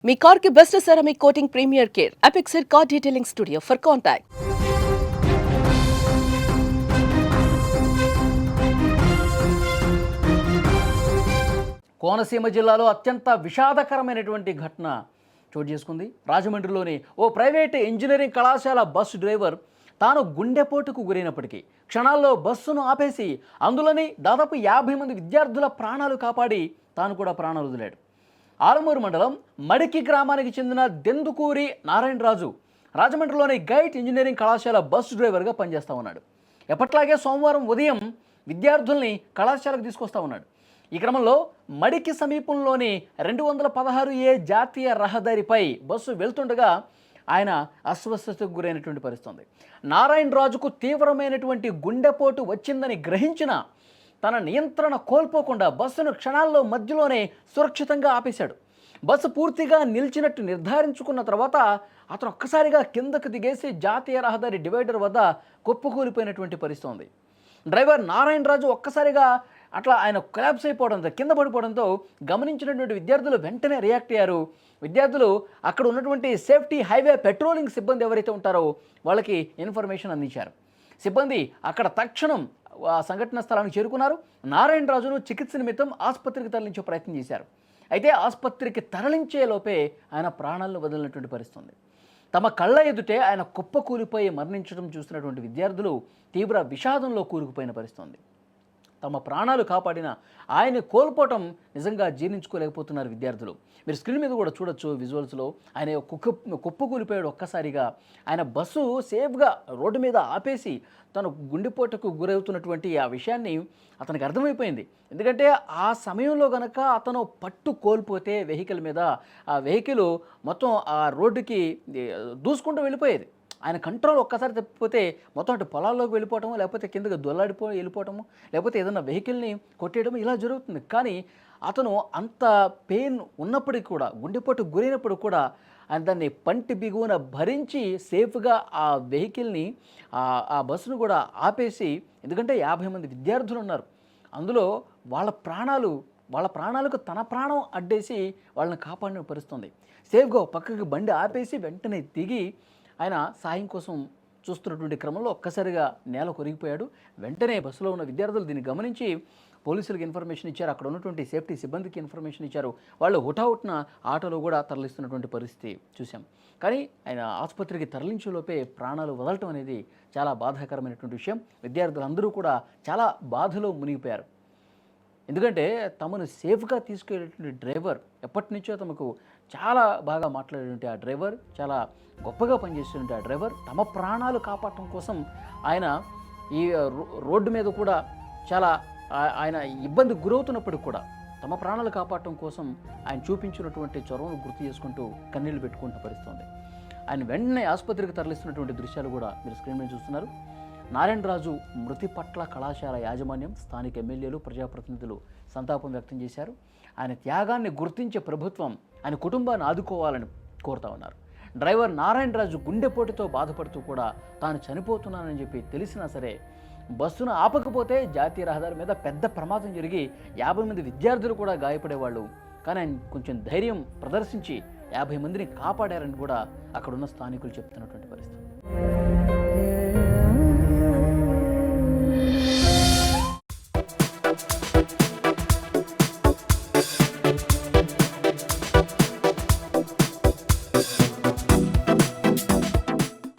మీ car కి best ceramic coating premier care Apexer car detailing studio for contact. Konaseema జిల్లాలో అత్యంత విషాదకరమైనటువంటి ఘటన చోటు చేసుకుంది. రాజమండ్రిలోని ఓ ప్రైవేట్ ఇంజనీరింగ్ కళాశాల బస్సు డ్రైవర్ తాను గుండెపోటుకు గురైనప్పటికీ క్షణాల్లో బస్సును ఆపేసి అందులోని దాదాపు 50 మంది విద్యార్థుల ప్రాణాలు కాపాడి తాను కూడా ప్రాణాలు వదిలాడు. ఆలమూరు మండలం మడికి గ్రామానికి చెందిన దెందుకూరి నారాయణరాజు రాజమండ్రిలోని గైట్ ఇంజనీరింగ్ కళాశాల బస్సు డ్రైవర్గా పనిచేస్తూ ఉన్నాడు. ఎప్పట్లాగే సోమవారం ఉదయం విద్యార్థుల్ని కళాశాలకు తీసుకొస్తా ఉన్నాడు. ఈ క్రమంలో మడికి సమీపంలోని 216A జాతీయ రహదారిపై బస్సు వెళ్తుండగా ఆయన అస్వస్థతకు గురైనటువంటి పరిస్థితి. నారాయణరాజుకు తీవ్రమైనటువంటి గుండెపోటు వచ్చిందని గ్రహించిన తన నియంత్రణ కోల్పోకుండా బస్సును క్షణాల్లో మధ్యలోనే సురక్షితంగా ఆపేశాడు. బస్సు పూర్తిగా నిలిచినట్టు నిర్ధారించుకున్న తర్వాత అతను ఒక్కసారిగా కిందకు దిగేసి జాతీయ రహదారి డివైడర్ వద్ద కుప్పకూలిపోయినటువంటి పరిస్థితి ఉంది. డ్రైవర్ నారాయణరాజు ఒక్కసారిగా అట్లా ఆయన కొలాప్స్ అయిపోవడంతో కింద పడిపోవడంతో గమనించినటువంటి విద్యార్థులు వెంటనే రియాక్ట్ అయ్యారు. విద్యార్థులు అక్కడ ఉన్నటువంటి సేఫ్టీ హైవే పెట్రోలింగ్ సిబ్బంది ఎవరైతే ఉంటారో వాళ్ళకి ఇన్ఫర్మేషన్ అందించారు. సిబ్బంది అక్కడ తక్షణం ఆ సంఘటన స్థలానికి చేరుకున్నారు. నారాయణరాజును చికిత్స నిమిత్తం ఆసుపత్రికి తరలించే ప్రయత్నం చేశారు. అయితే ఆసుపత్రికి తరలించే లోపే ఆయన ప్రాణాలను వదిలినటువంటి పరిస్థితి. తమ కళ్ళ ఎదుటే ఆయన కుప్పకూలిపోయి మరణించడం చూసినటువంటి విద్యార్థులు తీవ్ర విషాదంలో కూరుకుపోయిన పరిస్థితి. తమ ప్రాణాలు కాపాడిన ఆయన కోల్పోవటం నిజంగా జీర్ణించుకోలేకపోతున్నారు విద్యార్థులు. మీరు స్క్రీన్ మీద కూడా చూడొచ్చు విజువల్స్లో. ఆయన కుప్పకూలిపోయాడు ఒక్కసారిగా. ఆయన బస్సు సేఫ్గా రోడ్డు మీద ఆపేసి తను గుండెపోటుకు గురవుతున్నటువంటి ఆ విషయాన్ని అతనికి అర్థమైపోయింది. ఎందుకంటే ఆ సమయంలో గనక అతను పట్టు కోల్పోతే వెహికల్ మీద ఆ వెహికల్ మొత్తం ఆ రోడ్డుకి దూసుకుంటూ వెళ్ళిపోయేది. ఆయన కంట్రోల్ ఒక్కసారి తప్పిపోతే మొత్తం అటు పొలాల్లోకి వెళ్ళిపోవటము, లేకపోతే కిందకి వెళ్ళిపోవటము, లేకపోతే ఏదన్నా వెహికల్ని కొట్టేయడం ఇలా జరుగుతుంది. కానీ అతను అంత పెయిన్ ఉన్నప్పటికీ కూడా, గుండెపోటు గురైనప్పుడు కూడా ఆయన దాన్ని పంటి బిగువున భరించి సేఫ్గా ఆ వెహికల్ని ఆ బస్సును కూడా ఆపేసి, ఎందుకంటే 50 మంది విద్యార్థులు ఉన్నారు, అందులో వాళ్ళ ప్రాణాలకు తన ప్రాణం అడ్డేసి వాళ్ళని కాపాడిన పరిస్థితుంది. సేఫ్గా పక్కకి బండి ఆపేసి వెంటనే దిగి ఆయన సాయం కోసం చూస్తున్నటువంటి క్రమంలో ఒక్కసారిగా నేల కొరిగిపోయాడు. వెంటనే బస్సులో ఉన్న విద్యార్థులు దీన్ని గమనించి పోలీసులకు ఇన్ఫర్మేషన్ ఇచ్చారు. అక్కడ ఉన్నటువంటి సేఫ్టీ సిబ్బందికి ఇన్ఫర్మేషన్ ఇచ్చారు. వాళ్ళు హుటాహుటిన ఆటోలో కూడా తరలిస్తున్నటువంటి పరిస్థితి చూసాం. కానీ ఆయన ఆసుపత్రికి తరలించేలోపే ప్రాణాలు వదలటం అనేది చాలా బాధాకరమైనటువంటి విషయం. విద్యార్థులందరూ కూడా చాలా బాధలో మునిగిపోయారు. ఎందుకంటే తమను సేఫ్గా తీసుకెళ్ళేటువంటి డ్రైవర్, ఎప్పటి నుంచో తమకు చాలా బాగా మాట్లాడేటువంటి ఆ డ్రైవర్, చాలా గొప్పగా పనిచేసేటువంటి ఆ డ్రైవర్ తమ ప్రాణాలు కాపాడటం కోసం ఆయన ఈ రోడ్డు మీద కూడా చాలా ఆయన ఇబ్బంది గురవుతున్నప్పటికి కూడా తమ ప్రాణాలు కాపాడటం కోసం ఆయన చూపించినటువంటి చొరవను గుర్తు చేసుకుంటూ కన్నీళ్లు పెట్టుకుంటున్న పరిస్థితి. ఆయన వెంటనే ఆసుపత్రికి తరలిస్తున్నటువంటి దృశ్యాలు కూడా మీరు స్క్రీన్ మీద చూస్తున్నారు. నారాయణరాజు మృతి పట్ల కళాశాల యాజమాన్యం, స్థానిక ఎమ్మెల్యేలు, ప్రజాప్రతినిధులు సంతాపం వ్యక్తం చేశారు. ఆయన త్యాగాన్ని గుర్తించే ప్రభుత్వం ఆయన కుటుంబాన్ని ఆదుకోవాలని కోరుతా ఉన్నారు. డ్రైవర్ నారాయణరాజు గుండెపోటుతో బాధపడుతూ కూడా తాను చనిపోతున్నానని చెప్పి తెలిసినా సరే బస్సును ఆపకపోతే జాతీయ రహదారి మీద పెద్ద ప్రమాదం జరిగి 50 మంది విద్యార్థులు కూడా గాయపడేవాళ్ళు. కానీ ఆయన కొంచెం ధైర్యం ప్రదర్శించి 50 మందిని కాపాడారని కూడా అక్కడున్న స్థానికులు చెప్తున్నటువంటి పరిస్థితి.